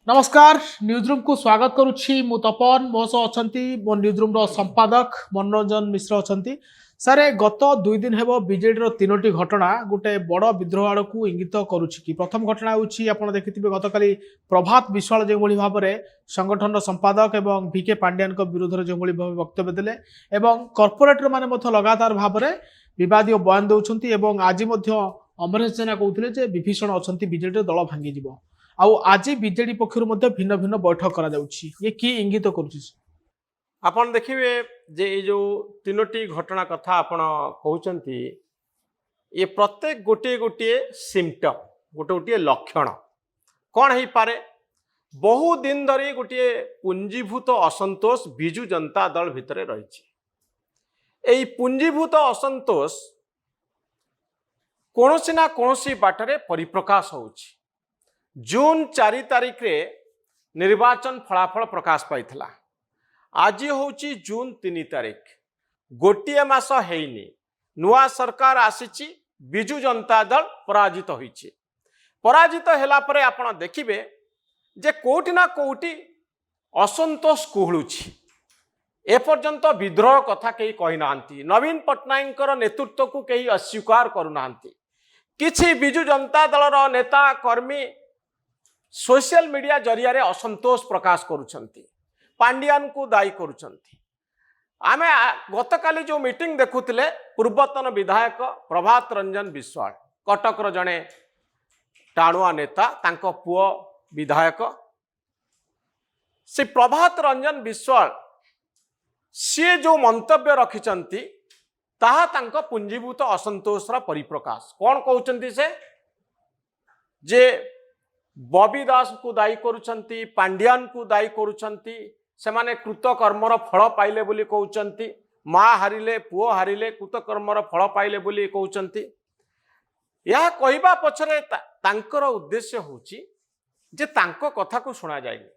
नमस्कार न्यूजरूम को स्वागत करुच्ची मु तपन मो सह अछंती मो न्यूजरूम रो संपादक मनोरंजन मिश्र अछंती सारे गत 2 दिन हेबो बीजेडी रो तीनोटी घटना गोटे बड़ विद्रोह आड़ को इंगित करुच्ची कि प्रथम घटना होउची आपण देखिथिबे गतकाली प्रभात विश्वाल जे भली भाबरे संगठन रो संपादक एवं वीके पांड्यान को विरोध रे जे भली वक्तव्य देले एवं कॉर्पोरेटर माने मथ लगातार भाबरे विवादीय बयान दउछंती एवं आज मध्य अमरेश जेना कहउथिले जे विभीषण अछंती बीजेडी दल भांगी जिवो आउ आज बीजेडी पक्षर भिन्न भिन्न बैठक करा जाउछि ये की इंगित करुछि आपण देखिए जे ये जो तीनोटी घटना कथा आपण कहउचंती ये प्रत्येक गोटे गोटे सिम्पटम गोटे गोटे लक्षण कौन है पारे बहु दिन धरी गोटे पुंजीभूत असंतोष बिजु जनता दल भितर रही पुंजीभूत असंतोष कोनोसी ना कोनोसी बाटरे परिप्रकाश होउछि। जून 4 तारिख रे निर्वाचन फलाफल प्रकाश पाइथिला। आज होउची जून 3 तारिख गोटे मास हेइनी नुआ सरकार आसीची बिजु जनता दल पराजित होईची। पराजित हेला परे आपण देखिबे जे कोठी ना कोठी असंतोष कुहलुची। ए पर्यंत विद्रोह कथा कहीं कही नांती नवीन पट्टनायक नेतृत्व को कहीं अस्वीकार करू नांती। किछि बिजु जनता दल नेता कर्मी सोशल मीडिया जरिया रे असंतोष प्रकाश करुछंती पांड्यान को दायी करुछंती। आमे गतकाली जो मीटिंग देखुतिले पूर्वतन विधायक प्रभात रंजन विश्वाल कटक रो जने टाणुआ नेता तांको पुओ विधायक से प्रभात रंजन विश्वाल सी जो मंतव्य रखिचंती ताहा तांको पुंजीभूत असंतोष रा परिप्रकाश। कौन कहउचंती से जे बॉबी दास को दायी करुछंती पांड्यान को दायी करुछंती से माने कृतकर्मर फल पाइले बोली कहउचंती माँ हारिले पुओ हारिले कृतकर्मर फल पाइले बोली कहउचंती। यह कहबा पछरे तांकर उद्देश्य होची जे तांको कथा को सुना जायनी।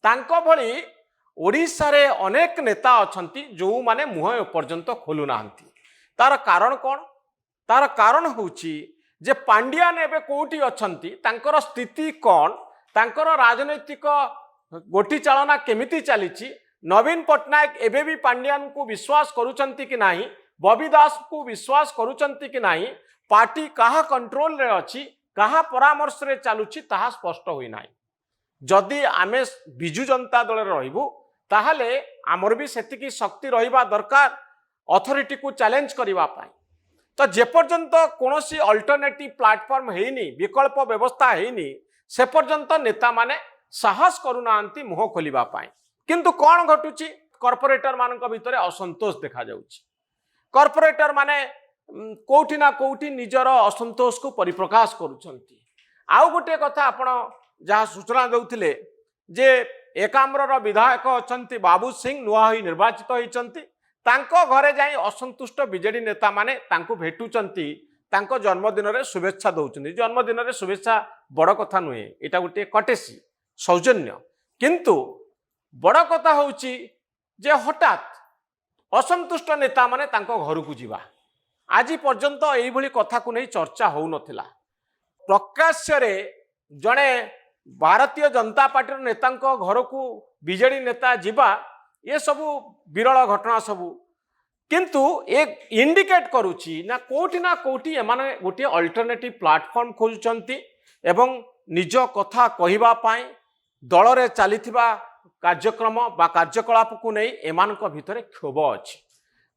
तांको भली ओडिशा रे अनेक नेता अछंती जो माने मुह पर्यंत खोलु नाहंती। तार कारण कौन? तार कारण होची जे पांड्यान एबे कोठी अछंती तांकर स्थिति कौन तांकर राजनैतिक गोटी चालना केमिति चलीची नवीन पट्टनायक एबे भी पांड्यान को विश्वास करूचंती कि नाही बॉबी दास को विश्वास करूचंती कि नाही पार्टी कहा कंट्रोल रे अछि कहा परामर्श रे चालुची ताहा स्पष्ट होई नाही। जदि आमे बिजु जनता दल रे रहिबु ताहाले आमर भी सेतिकी शक्ति रहिबा दरकार अथॉरिटी को चैलेंज करिवा पाई। तो जेपर्यंत कौनसी अल्टरनेटिव प्लाटफॉर्म हेनी विकल्प व्यवस्था हेनी से पर्यंत नेता माने साहस करूनांती मुह खोलिबा पाई। किंतु कौन घटुची कॉर्पोरेटर मानक भितर असंतोष देखा जाउची। कॉर्पोरेटर माने कोठी ना कोठी निजर असंतोष को परिप्रकाश करूछंती। आउ गोटे कथा आपण जहा सूचना देउथिले जे एकाम्र विधायक अछंती बाबू सिंह नुआ होई निर्वाचित होईचंती तांको घरे जाई असंतुष्ट बीजेडी नेता माने तांको भेटुचंती तांको जन्मदिन रे शुभेच्छा दउचंती। जन्मदिन रे शुभेच्छा बड़ कथा नुहे एटा गोटे कटेसी सौजन्य। किंतु बड़ कथा होउची जे हठात असंतुष्ट नेता माने तांको घर को जीवा आज पर्यंत एई भली कथा को नहीं चर्चा होउ नथिला। प्रकाश्य रे जणे भारतीय जनता पार्टी नेतांको घर को बीजेडी नेता जीवा ये सबू विरल घटना सबू किंतु एक इंडिकेट करुची ना कोठी एमाने गोटे अल्टरनेटिव प्लाटफॉर्म खोजुचंती एवं निज कथा कहिबा पाई दल रे चलीथिबा कार्यक्रम बा कार्यकलाप को नहीं एमानक भितरे क्षोभ अछि।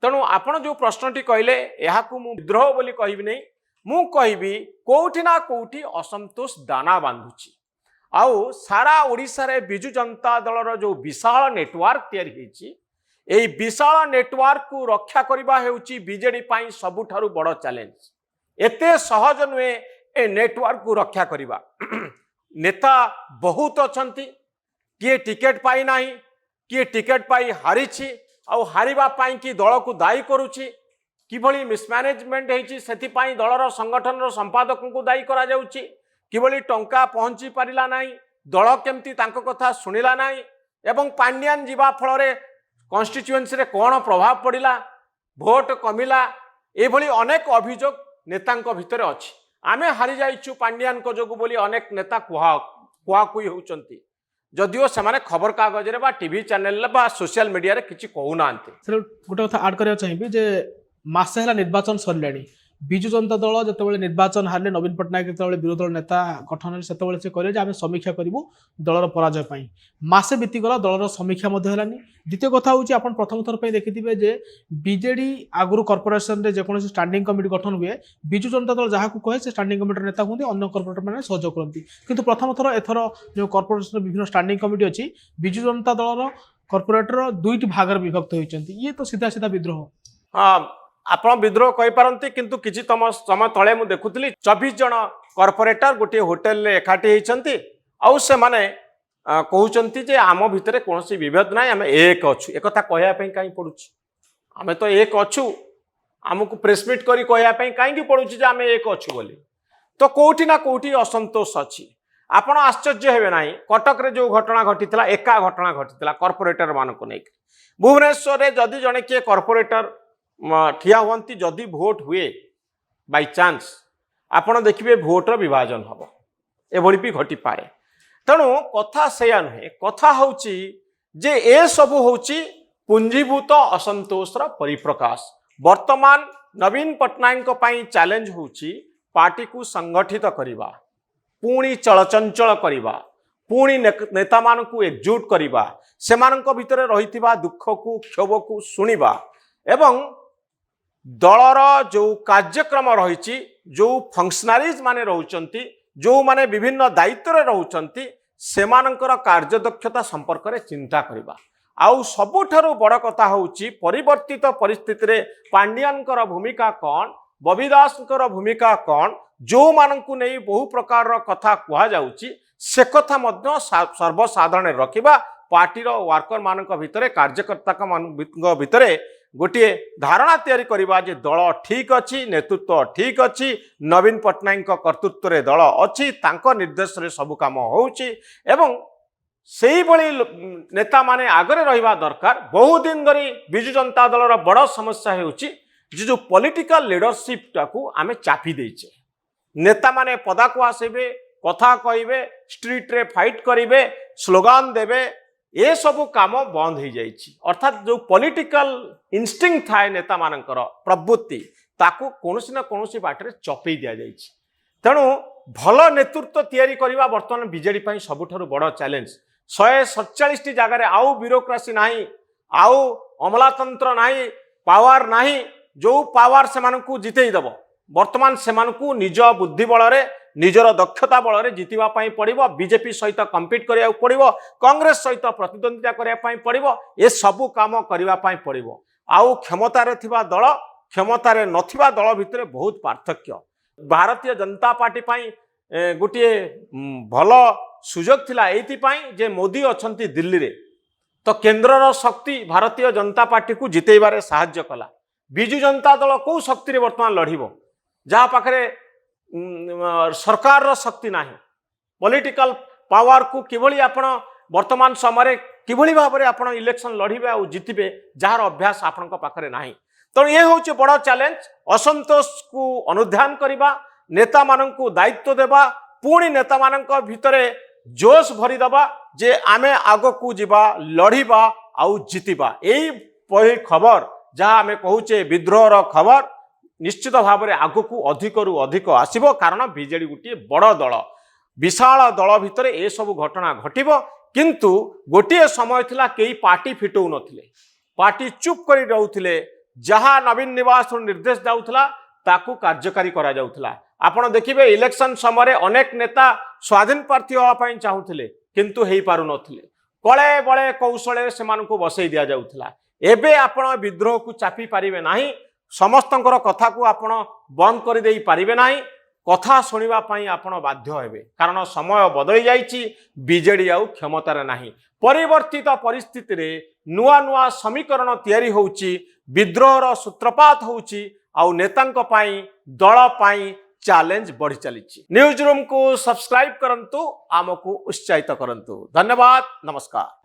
तेणु आपण जो प्रश्नटी कहले एहा को मु विद्रोह बोली कहबी नहीं मु कहबी कोठी ना कोठी असंतोष दाना बांधुची। आउ सारा ओडिशा रे बिजु जनता दल जो विशाल नेटवर्क तैयारी हेची एई विशाल नेटवर्क को रक्षा करबा हेउची बीजेडी पाई सबुठारु बड़ चैलेंज। एते सहज नुहे ए नेटवर्क को रक्षा करबा। नेता बहुत अछंती किए टिकेट पाई नाही किए टिकेट पाई हारिछि आउ हारिबा पाई कि दल को दायी करूछि किभली मिसमैनेजमेंट हेची सेति पाई दलर संगठन रो संपादक को दायी करा जाउछि किभली टंका पहुंची पारिला नाही दल केमती तांको कथा सुनिला नाही एवं पांड्यान जीवा फल रे कॉन्स्टिट्यूएंसी रे कोन प्रभाव पड़िला भोट कमिला एभली अनेक अभियोग नेतांको भितर अछि। आमे हारि जाइछु पांड्यान को जोगु बोली अनेक नेता କୁଆକୁଇ ହେଉଛନ୍ତି ଯଦିଓ ସେମାନେ ଖବରକାଗଜରେ ବା ଟିଭି ଚ୍ୟାନେଲରେ ବା ସୋସିଆଲ ମିଡ଼ିଆରେ କିଛି କହୁନାହାନ୍ତି। ସେଟା ଗୋଟେ କଥା ଆଡ୍ କରିବାକୁ ଚାହିଁବି ଯେ ମାସେ ହେଲା ନିର୍ବାଚନ ସରିଲାଣି। ବିଜୁ ଜନତା ଦଳ ଯେତେବେଳେ ନିର୍ବାଚନ ହାରିଲେ, ନବୀନ ପଟ୍ଟନାୟକ ଯେତେବେଳେ ବିରୋଧୀ ଦଳ ନେତା ଗଠନ ହେଲେ, ସେତେବେଳେ ସେ କହିଲେ ଯେ ଆମେ ସମୀକ୍ଷା କରିବୁ ଦଳର ପରାଜୟ ପାଇଁ। ମାସେ ବିତିଗଲା, ଦଳର ସମୀକ୍ଷା ମଧ୍ୟ ହେଲାନି। ଦ୍ୱିତୀୟ କଥା ହେଉଛି, ଆପଣ ପ୍ରଥମ ଥର ପାଇଁ ଦେଖିଥିବେ ଯେ ବିଜେଡି ଆଗରୁ କର୍ପୋରେସନରେ ଯେକୌଣସି ଷ୍ଟାଣ୍ଡିଂ କମିଟି ଗଠନ ହୁଏ, ବିଜୁ ଜନତା ଦଳ ଯାହାକୁ କହେ ସେ ଷ୍ଟାଣ୍ଡିଂ କମିଟିର ନେତା ହୁଅନ୍ତି, ଅନ୍ୟ କର୍ପୋରେଟର ମାନେ ସହଯୋଗ କରନ୍ତି। କିନ୍ତୁ ପ୍ରଥମ ଥର ଏଥର ଯେଉଁ କର୍ପୋରେସନର ବିଭିନ୍ନ ଷ୍ଟାଣ୍ଡିଂ କମିଟି ଅଛି, ବିଜୁ ଜନତା ଦଳର କର୍ପୋରେଟର ଦୁଇଟି ଭାଗରେ ବିଭକ୍ତ ହୋଇଛନ୍ତି। ଇଏ ତ ସିଧା ସିଧା ବିଦ୍ରୋହ। ହଁ, ଆପଣ ବିଦ୍ରୋହ କହିପାରନ୍ତି, କିନ୍ତୁ କିଛି ସମୟ ତଳେ ମୁଁ ଦେଖୁଥିଲି 24 ଜଣ କର୍ପୋରେଟର ଗୋଟିଏ ହୋଟେଲରେ ଏକାଠି ହେଇଛନ୍ତି ଆଉ ସେମାନେ କହୁଛନ୍ତି ଯେ ଆମ ଭିତରେ କୌଣସି ବିଭେଦ ନାହିଁ, ଆମେ ଏକ ଅଛୁ। ଏକଥା କହିବା ପାଇଁ କାହିଁ ପଡୁଛି? ଆମେ ତ ଏକ ଅଛୁ, ଆମକୁ ପ୍ରେସମିଟ୍ କରି କହିବା ପାଇଁ କାହିଁକି ପଡୁଛି ଯେ ଆମେ ଏକ ଅଛୁ ବୋଲି? ତ କୋଉଠି ନା କୋଉଠି ଅସନ୍ତୋଷ ଅଛି। ଆପଣ ଆଶ୍ଚର୍ଯ୍ୟ ହେବେ ନାହିଁ, କଟକରେ ଯେଉଁ ଘଟଣା ଘଟିଥିଲା, ଏକା ଘଟଣା ଘଟିଥିଲା କର୍ପୋରେଟର ମାନଙ୍କୁ ନେଇକି। ଭୁବନେଶ୍ୱରରେ ଯଦି ଜଣେ କିଏ କର୍ପୋରେଟର ଠିଆ ହୁଅନ୍ତି, ଯଦି ଭୋଟ ହୁଏ ବାଇ ଚାନ୍ସ, ଆପଣ ଦେଖିବେ ଭୋଟର ବିଭାଜନ ହବ, ଏଭଳି ବି ଘଟିପାରେ। ତେଣୁ କଥା ସେଇଆ ନୁହେଁ, କଥା ହେଉଛି ଯେ ଏସବୁ ହେଉଛି ପୁଞ୍ଜୀଭୂତ ଅସନ୍ତୋଷର ପରିପ୍ରକାଶ। ବର୍ତ୍ତମାନ ନବୀନ ପଟ୍ଟନାୟକଙ୍କ ପାଇଁ ଚ୍ୟାଲେଞ୍ଜ ହେଉଛି ପାର୍ଟିକୁ ସଂଗଠିତ କରିବା, ପୁଣି ଚଳଚଞ୍ଚଳ କରିବା, ପୁଣି ନେତାମାନଙ୍କୁ ଏକଜୁଟ କରିବା, ସେମାନଙ୍କ ଭିତରେ ରହିଥିବା ଦୁଃଖକୁ କ୍ଷୋଭକୁ ଶୁଣିବା ଏବଂ ଦଳର ଯେଉଁ କାର୍ଯ୍ୟକ୍ରମ ରହିଛି, ଯେଉଁ ଫଙ୍କସନାରିଜ ମାନେ ରହୁଛନ୍ତି, ଯେଉଁମାନେ ବିଭିନ୍ନ ଦାୟିତ୍ୱରେ ରହୁଛନ୍ତି, ସେମାନଙ୍କର କାର୍ଯ୍ୟଦକ୍ଷତା ସମ୍ପର୍କରେ ଚିନ୍ତା କରିବା। ଆଉ ସବୁଠାରୁ ବଡ଼ କଥା ହେଉଛି ପରିବର୍ତ୍ତିତ ପରିସ୍ଥିତିରେ ପାଣ୍ଡିଆନଙ୍କର ଭୂମିକା କ'ଣ, ବବି ଦାସଙ୍କର ଭୂମିକା କ'ଣ, ଯେଉଁମାନଙ୍କୁ ନେଇ ବହୁ ପ୍ରକାରର କଥା କୁହାଯାଉଛି, ସେ କଥା ମଧ୍ୟ ସର୍ବସାଧାରଣରେ ରଖିବା। ପାର୍ଟିର ୱାର୍କର ମାନଙ୍କ ଭିତରେ, କାର୍ଯ୍ୟକର୍ତ୍ତାଙ୍କ ଭିତରେ ଗୋଟିଏ ଧାରଣା ତିଆରି କରିବା ଯେ ଦଳ ଠିକ୍ ଅଛି, ନେତୃତ୍ୱ ଠିକ୍ ଅଛି, ନବୀନ ପଟ୍ଟନାୟକଙ୍କ କର୍ତ୍ତୃତ୍ୱରେ ଦଳ ଅଛି, ତାଙ୍କ ନିର୍ଦ୍ଦେଶରେ ସବୁ କାମ ହେଉଛି ଏବଂ ସେଇଭଳି ନେତାମାନେ ଆଗରେ ରହିବା ଦରକାର। ବହୁଦିନ ଧରି ବିଜୁ ଜନତା ଦଳର ବଡ଼ ସମସ୍ୟା ହେଉଛି ଯେ ଯେଉଁ ପଲିଟିକାଲ ଲିଡରସିପଟାକୁ ଆମେ ଚାପି ଦେଇଛେ। ନେତାମାନେ ପଦାକୁ ଆସିବେ, କଥା କହିବେ, ଷ୍ଟ୍ରିଟ୍ରେ ଫାଇଟ୍ କରିବେ, ସ୍ଲୋଗାନ ଦେବେ, ଏସବୁ କାମ ବନ୍ଦ ହେଇଯାଇଛି। ଅର୍ଥାତ୍ ଯେଉଁ ପଲିଟିକାଲ ଇନଷ୍ଟିଙ୍ଗ ଥାଏ ନେତାମାନଙ୍କର ପ୍ରବୃତ୍ତି, ତାକୁ କୌଣସି ନା କୌଣସି ବାଟରେ ଚପେଇ ଦିଆଯାଇଛି। ତେଣୁ ଭଲ ନେତୃତ୍ୱ ତିଆରି କରିବା ବର୍ତ୍ତମାନ ବିଜେଡି ପାଇଁ ସବୁଠାରୁ ବଡ଼ ଚ୍ୟାଲେଞ୍ଜ। 147ଟି ଜାଗାରେ ଆଉ ବ୍ୟୁରୋକ୍ରାସି ନାହିଁ, ଆଉ ଅମଲାତନ୍ତ୍ର ନାହିଁ, ପାୱାର ନାହିଁ। ଯେଉଁ ପାୱାର ସେମାନଙ୍କୁ ଜିତେଇ ଦେବ, ବର୍ତ୍ତମାନ ସେମାନଙ୍କୁ ନିଜ ବୁଦ୍ଧି ବଳରେ, ନିଜର ଦକ୍ଷତା ବଳରେ ଜିତିବା ପାଇଁ ପଡ଼ିବ। ବିଜେପି ସହିତ କମ୍ପିଟ୍ କରିବାକୁ ପଡ଼ିବ, କଂଗ୍ରେସ ସହିତ ପ୍ରତିଦ୍ୱନ୍ଦିତା କରିବା ପାଇଁ ପଡ଼ିବ, ଏସବୁ କାମ କରିବା ପାଇଁ ପଡ଼ିବ। ଆଉ କ୍ଷମତାରେ ଥିବା ଦଳ, କ୍ଷମତାରେ ନଥିବା ଦଳ ଭିତରେ ବହୁତ ପାର୍ଥକ୍ୟ। ଭାରତୀୟ ଜନତା ପାର୍ଟି ପାଇଁ ଗୋଟିଏ ଭଲ ସୁଯୋଗ ଥିଲା ଏଇଥିପାଇଁ ଯେ ମୋଦି ଅଛନ୍ତି ଦିଲ୍ଲୀରେ, ତ କେନ୍ଦ୍ରର ଶକ୍ତି ଭାରତୀୟ ଜନତା ପାର୍ଟିକୁ ଜିତେଇବାରେ ସାହାଯ୍ୟ କଲା। ବିଜୁ ଜନତା ଦଳ କେଉଁ ଶକ୍ତିରେ ବର୍ତ୍ତମାନ ଲଢ଼ିବ, ଯାହା ପାଖରେ ସରକାରର ଶକ୍ତି ନାହିଁ? ପଲିଟିକାଲ ପାୱାରକୁ କିଭଳି ଆପଣ ବର୍ତ୍ତମାନ ସମୟରେ କିଭଳି ଭାବରେ ଆପଣ ଇଲେକ୍ସନ ଲଢ଼ିବେ ଆଉ ଜିତିବେ, ଯାହାର ଅଭ୍ୟାସ ଆପଣଙ୍କ ପାଖରେ ନାହିଁ। ତେଣୁ ଏ ହେଉଛି ବଡ଼ ଚ୍ୟାଲେଞ୍ଜ। ଅସନ୍ତୋଷକୁ ଅନୁଧ୍ୟାନ କରିବା, ନେତାମାନଙ୍କୁ ଦାୟିତ୍ୱ ଦେବା, ପୁଣି ନେତାମାନଙ୍କ ଭିତରେ ଜୋଶ ଭରିଦେବା ଯେ ଆମେ ଆଗକୁ ଯିବା, ଲଢ଼ିବା ଆଉ ଜିତିବା। ଏଇ ଖବର ଯାହା ଆମେ କହୁଛେ ବିଦ୍ରୋହର ଖବର, ନିଶ୍ଚିତ ଭାବରେ ଆଗକୁ ଅଧିକରୁ ଅଧିକ ଆସିବ। କାରଣ ବିଜେଡି ଗୋଟିଏ ବଡ଼ ଦଳ, ବିଶାଳ ଦଳ ଭିତରେ ଏସବୁ ଘଟଣା ଘଟିବ। କିନ୍ତୁ ଗୋଟିଏ ସମୟ ଥିଲା କେହି ପାର୍ଟି ଫିଟଉ ନଥିଲେ, ପାର୍ଟି ଚୁପ୍ କରି ରହୁଥିଲେ। ଯାହା ନବୀନ ନିବାସରୁ ନିର୍ଦ୍ଦେଶ ଯାଉଥିଲା ତାକୁ କାର୍ଯ୍ୟକାରୀ କରାଯାଉଥିଲା। ଆପଣ ଦେଖିବେ ଇଲେକ୍ସନ ସମୟରେ ଅନେକ ନେତା ସ୍ୱାଧୀନ ପ୍ରାର୍ଥୀ ହେବା ପାଇଁ ଚାହୁଁଥିଲେ, କିନ୍ତୁ ହେଇପାରୁନଥିଲେ। କଳେ ବଳେ କୌଶଳରେ ସେମାନଙ୍କୁ ବସେଇ ଦିଆଯାଉଥିଲା। ଏବେ ଆପଣ ବିଦ୍ରୋହକୁ ଚାପି ପାରିବେ ନାହିଁ, ସମସ୍ତଙ୍କର କଥାକୁ ଆପଣ ବନ୍ଦ କରିଦେଇ ପାରିବେ ନାହିଁ। କଥା ଶୁଣିବା ପାଇଁ ଆପଣ ବାଧ୍ୟ ହେବେ, କାରଣ ସମୟ ବଦଳି ଯାଇଛି, ବିଜେଡି ଆଉ କ୍ଷମତାରେ ନାହିଁ। ପରିବର୍ତ୍ତିତ ପରିସ୍ଥିତିରେ ନୂଆ ନୂଆ ସମୀକରଣ ତିଆରି ହେଉଛି, ବିଦ୍ରୋହର ସୂତ୍ରପାତ ହେଉଛି, ଆଉ ନେତାଙ୍କ ପାଇଁ, ଦଳ ପାଇଁ ଚ୍ୟାଲେଞ୍ଜ ବଢ଼ି ଚାଲିଛି। ନ୍ୟୁଜ୍ ରୁମ୍ କୁ ସବସ୍କ୍ରାଇବ କରନ୍ତୁ, ଆମକୁ ଉତ୍ସାହିତ କରନ୍ତୁ। ଧନ୍ୟବାଦ, ନମସ୍କାର।